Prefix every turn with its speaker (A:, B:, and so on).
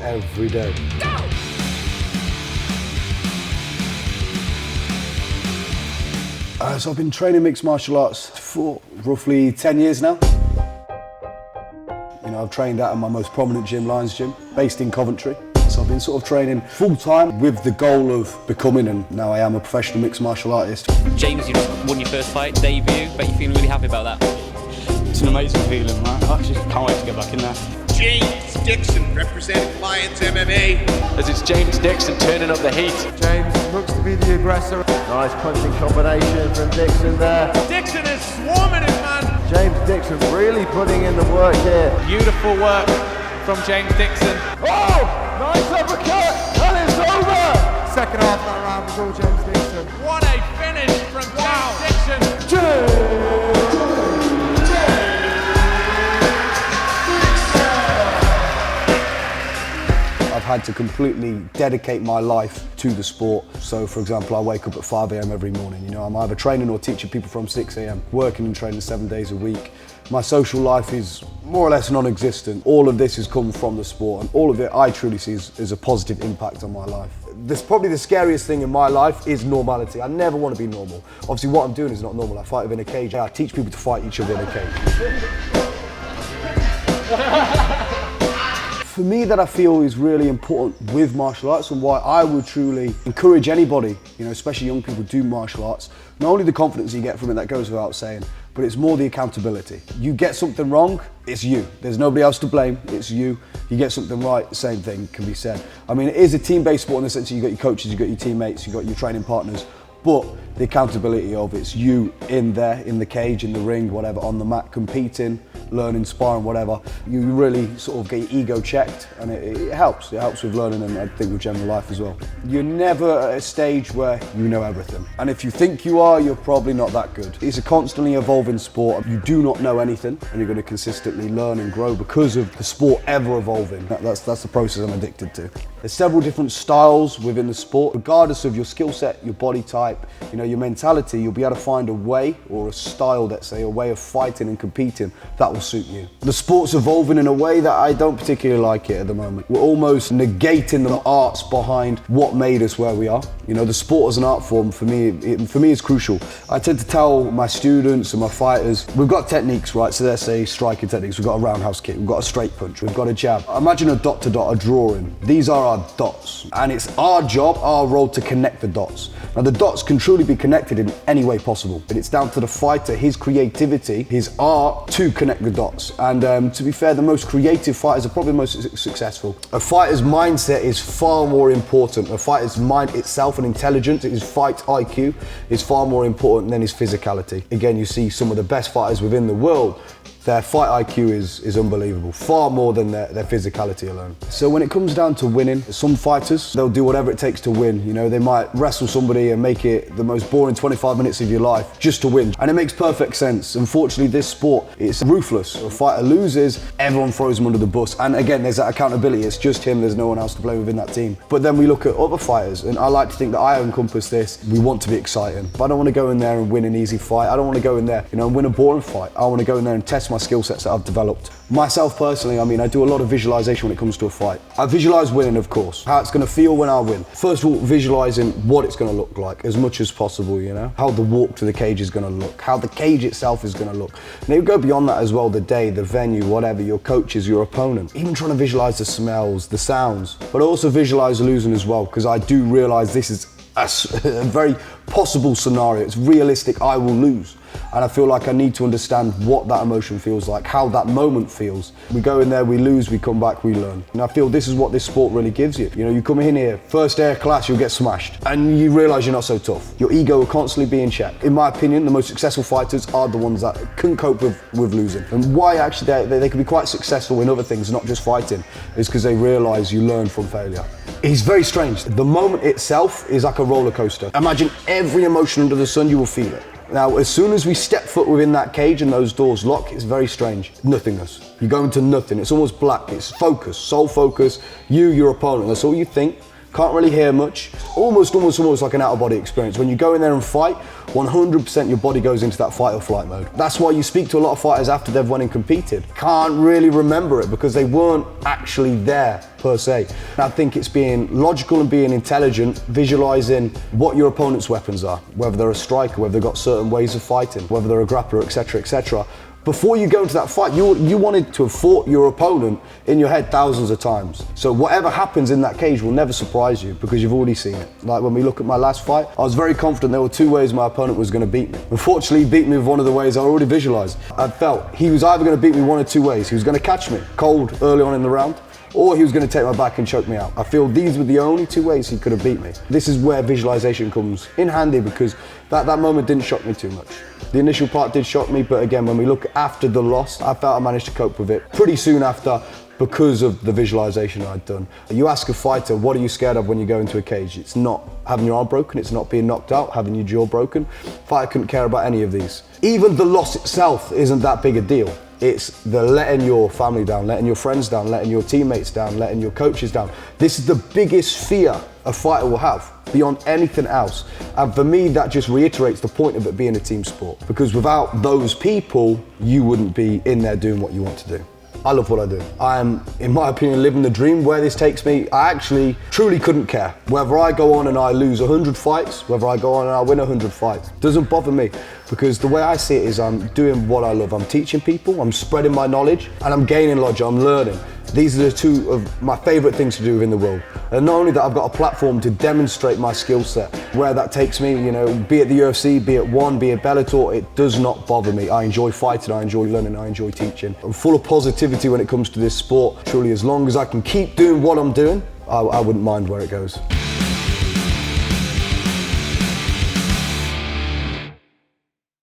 A: every day.
B: Go!
A: So I've been training mixed martial arts for roughly 10 years now. You know, I've trained out in my most prominent gym, Lions Gym, based in Coventry. So I've been sort of training full-time with the goal of becoming, and now I am, a professional mixed martial artist.
C: James, you just won your first fight, debut, but you're feeling really happy about that?
D: It's an amazing feeling, man. I actually can't wait to get back in there.
E: James Dixon representing Lions MMA.
F: As it's James Dixon turning up the heat.
G: James looks to be the aggressor. Nice punching combination from Dixon there.
E: Dixon is swarming him, man.
G: James Dixon really putting in the work here.
C: Beautiful work from James Dixon.
G: Oh! Nice uppercut! And it's over! Second half of that round was all James Dixon.
E: What a finish from James Dixon.
A: I've had to completely dedicate my life to the sport. So for example, I wake up at 5 a.m. every morning. You know, I'm either training or teaching people from 6 a.m, working and training 7 days a week. My social life is more or less non-existent. All of this has come from the sport, and all of it I truly see as a positive impact on my life. Probably the scariest thing in my life is normality. I never want to be normal. Obviously what I'm doing is not normal. I fight within a cage. I teach people to fight each other in a cage. For me, that I feel is really important with martial arts, and why I would truly encourage anybody, you know, especially young people, do martial arts. Not only the confidence you get from it, that goes without saying, but it's more the accountability. You get something wrong, it's you. There's nobody else to blame, it's you. You get something right, the same thing can be said. I mean, it is a team-based sport in the sense that you've got your coaches, you've got your teammates, you've got your training partners, but the accountability of it's you in there, in the cage, in the ring, whatever, on the mat, competing, learning, sparring, whatever. You really sort of get your ego checked, and it helps. It helps with learning, and I think with general life as well. You're never at a stage where you know everything. And if you think you are, you're probably not that good. It's a constantly evolving sport. You do not know anything, and you're going to consistently learn and grow because of the sport ever evolving. That's the process I'm addicted to. There's several different styles within the sport. Regardless of your skill set, your body type, you know, your mentality, you'll be able to find a way or a style, let's say, a way of fighting and competing that will suit you. The sport's evolving in a way that I don't particularly like it at the moment. We're almost negating the arts behind what made us where we are. You know, the sport as an art form, for me is crucial. I tend to tell my students and my fighters, we've got techniques, right? So let's say striking techniques. We've got a roundhouse kick, we've got a straight punch, we've got a jab. Imagine a dot to dot, a drawing. These are our dots, and it's our job, our role to connect the dots. Now the dots can truly be connected in any way possible, but it's down to the fighter, his creativity, his art to connect the dots. And to be fair, the most creative fighters are probably the most successful. A fighter's mindset is far more important. A fighter's mind itself and intelligence, his fight IQ, is far more important than his physicality. Again, you see some of the best fighters within the world, their fight IQ is unbelievable, far more than their physicality alone. So when it comes down to winning, some fighters, they'll do whatever it takes to win. You know, they might wrestle somebody and make it the most boring 25 minutes of your life just to win. And it makes perfect sense. Unfortunately, this sport, it's ruthless. If a fighter loses, everyone throws him under the bus. And again, there's that accountability. It's just him, there's no one else to blame within that team. But then we look at other fighters, and I like to think that I encompass this. We want to be exciting. But I don't want to go in there and win an easy fight. I don't want to go in there, you know, and win a boring fight. I want to go in there and test my skill sets that I've developed. Myself personally, I mean, I do a lot of visualization when it comes to a fight. I visualize winning, of course, how it's going to feel when I win. First of all, visualizing what it's going to look like as much as possible, you know, how the walk to the cage is going to look, how the cage itself is going to look. And you go beyond that as well, the day, the venue, whatever, your coaches, your opponent. Even trying to visualize the smells, the sounds, but I also visualize losing as well, because I do realize this is a very possible scenario. It's realistic, I will lose. And I feel like I need to understand what that emotion feels like, how that moment feels. We go in there, we lose, we come back, we learn. And I feel this is what this sport really gives you. You know, you come in here, first day of class, you'll get smashed. And you realize you're not so tough. Your ego will constantly be in check. In my opinion, the most successful fighters are the ones that can cope with losing. And why actually they can be quite successful in other things, not just fighting, is because they realize you learn from failure. It's very strange. The moment itself is like a roller coaster. Imagine every emotion under the sun, you will feel it. Now, as soon as we step foot within that cage and those doors lock, it's very strange. Nothingness. You go into nothing. It's almost black. It's focus, sole focus. You, your opponent. That's all you think. can't really hear much. Almost like an out-of-body experience. When you go in there and fight, 100% your body goes into that fight or flight mode. That's why you speak to a lot of fighters after they've won and competed. Can't really remember it because they weren't actually there per se. And I think it's being logical and being intelligent, visualizing what your opponent's weapons are, whether they're a striker, whether they've got certain ways of fighting, whether they're a grappler, etc., etc. Before you go into that fight, you wanted to have fought your opponent in your head thousands of times. So whatever happens in that cage will never surprise you because you've already seen it. Like when we look at my last fight, I was very confident there were 2 ways my opponent was going to beat me. Unfortunately, he beat me with one of the ways I already visualized. I felt he was either going to beat me 1 of 2 ways. He was going to catch me cold early on in the round, or he was going to take my back and choke me out. I feel these were the only 2 ways he could have beat me. This is where visualization comes in handy because that moment didn't shock me too much. The initial part did shock me, but again, when we look after the loss, I felt I managed to cope with it pretty soon after because of the visualization I'd done. You ask a fighter, what are you scared of when you go into a cage? It's not having your arm broken, it's not being knocked out, having your jaw broken. Fighter couldn't care about any of these. Even the loss itself isn't that big a deal. It's the letting your family down, letting your friends down, letting your teammates down, letting your coaches down. This is the biggest fear a fighter will have beyond anything else. And for me, that just reiterates the point of it being a team sport. Because without those people, you wouldn't be in there doing what you want to do. I love what I do. I am, in my opinion, living the dream. Where this takes me, I actually truly couldn't care. Whether I go on and I lose 100 fights, whether I go on and I win 100 fights, doesn't bother me. Because the way I see it is I'm doing what I love. I'm teaching people, I'm spreading my knowledge, and I'm gaining knowledge, I'm learning. These are the 2 of my favorite things to do within the world. And not only that, I've got a platform to demonstrate my skill set. Where that takes me, you know, be it the UFC, be it ONE, be it Bellator, it does not bother me. I enjoy fighting, I enjoy learning, I enjoy teaching. I'm full of positivity when it comes to this sport. Truly, as long as I can keep doing what I'm doing, I wouldn't mind where it goes.